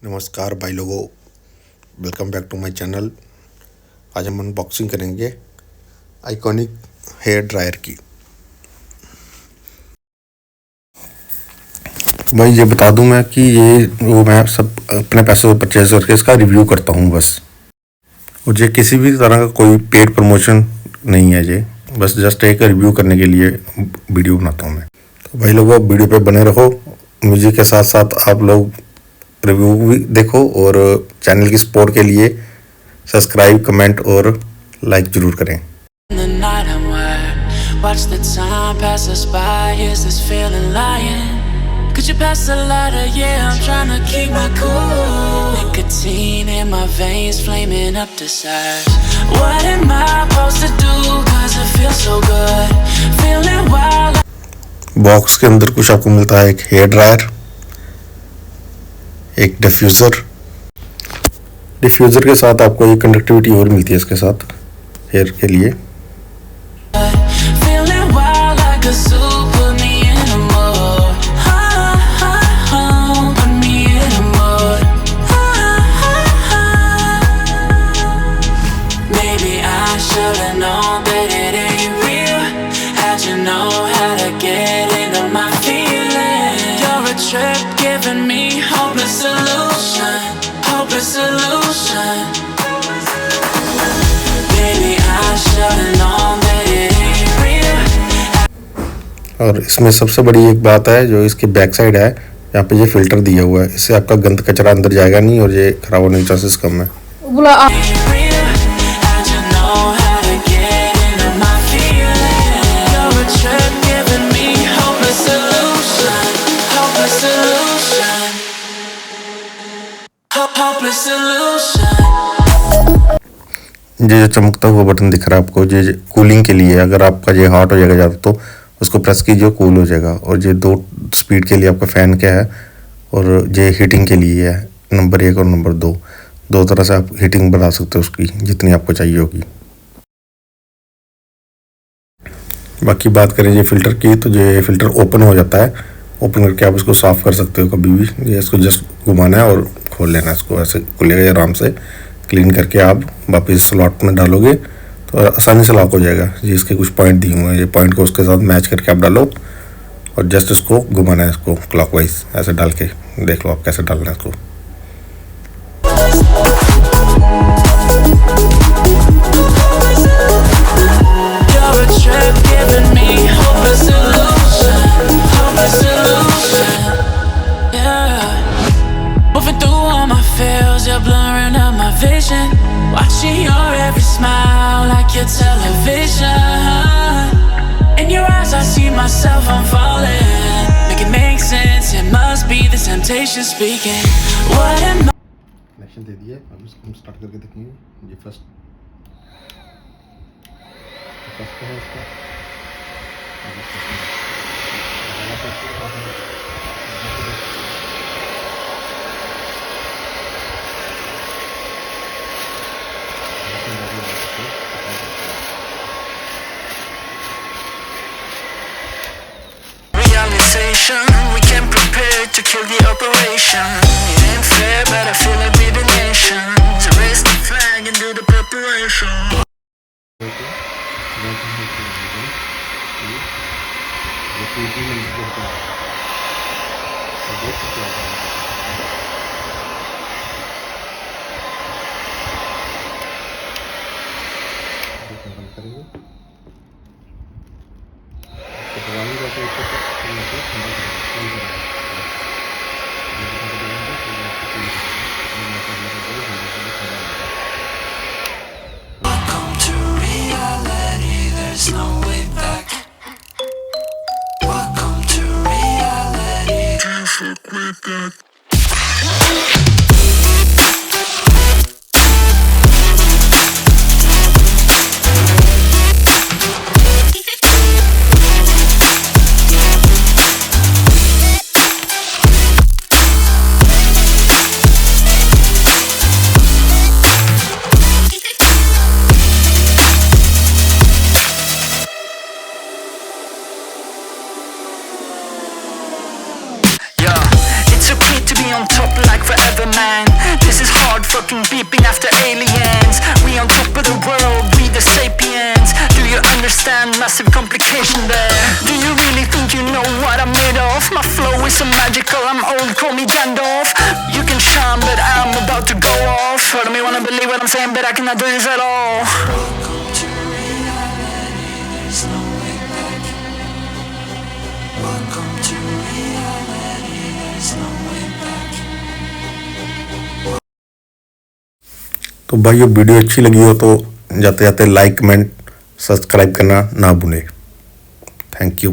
नमस्कार भाई लोगों, welcome back to my channel. आज हम अनबॉक्सिंग करेंगे आइकॉनिक हेयर ड्रायर की। भाई ये बता दूं मैं कि मैं सब अपने पैसों से परचेज करके इसका रिव्यू करता हूं बस। और ये किसी भी तरह का कोई पेड प्रमोशन नहीं है, ये बस जस्ट एक रिव्यू करने के लिए वीडियो बनाता हूं मैं। तो भाई लोगों, वीडियो पे बने रहो, म्यूजिक के साथ साथ आप लोग रिव्यू भी देखो और चैनल की सपोर्ट के लिए सब्सक्राइब, कमेंट और लाइक जरूर करें। बॉक्स के अंदर कुछ आपको मिलता है, एक हेयर ड्रायर, एक डिफ्यूज़र के साथ आपको एक कंडक्टिविटी और मिलती है इसके साथ हेयर के लिए। और इसमें सबसे बड़ी एक बात है, जो इसकी बैक साइड है, यहाँ पे ये फिल्टर दिया हुआ है, इससे आपका गंद कचरा अंदर जाएगा नहीं और ये खराब होने के चांसेस कम है। ये जो चमकता हुआ बटन दिख रहा है आपको, ये कूलिंग के लिए, अगर आपका ये हॉट हो जाएगा ज़्यादा तो उसको प्रेस कीजिए, कूल हो जाएगा। और ये 2 स्पीड के लिए आपका फ़ैन क्या है, और ये हीटिंग के लिए है, नंबर 1 और नंबर 2। 2 तरह से आप हीटिंग बढ़ा सकते हो उसकी, जितनी आपको चाहिए होगी। बाकी बात करें ये फ़िल्टर की, तो ये फ़िल्टर ओपन हो जाता है, ओपन करके आप इसको साफ़ कर सकते हो कभी भी। ये इसको जस्ट घुमाना है और खोल लेना है, इसको ऐसे खुलेगा आराम से। क्लीन करके आप वापस स्लॉट में डालोगे तो आसानी से लॉक हो जाएगा। ये इसके कुछ पॉइंट दिए हुए हैं, ये पॉइंट को उसके साथ मैच करके आप डालो और जस्ट इसको घुमाना है, इसको क्लॉकवाइज ऐसे डाल के। देख लो आप कैसे डालना है इसको। Watching your every smile like your television. In your eyes I see myself, I'm falling. Make it make sense, it must be the temptation speaking. What am I? Connection दे दिया, अब इसको हम स्टार्ट करके देखेंगे। ये फर्स्ट है इसका। We came prepared to kill the operation. It ain't fair, but I feel like we're the nation. So raise the flag and do the preparation. Welcome to reality, there's no way back. Welcome to reality, can't fuck with that. on top like forever. man. This is hard fucking beeping after aliens. We on top of the world, we the sapiens. Do you understand massive complication there? Do you really think you know what I'm made of? My flow is so magical, I'm old, call me Gandalf. You can shine, but I'm about to go off. I don't wanna believe what I'm saying, but I cannot do this at all. Welcome to reality, there's no way back. Welcome to reality, there's no way back. तो भाई ये video अच्छी लगी हो तो जाते जाते like comment subscribe करना ना भूलें। Thank you.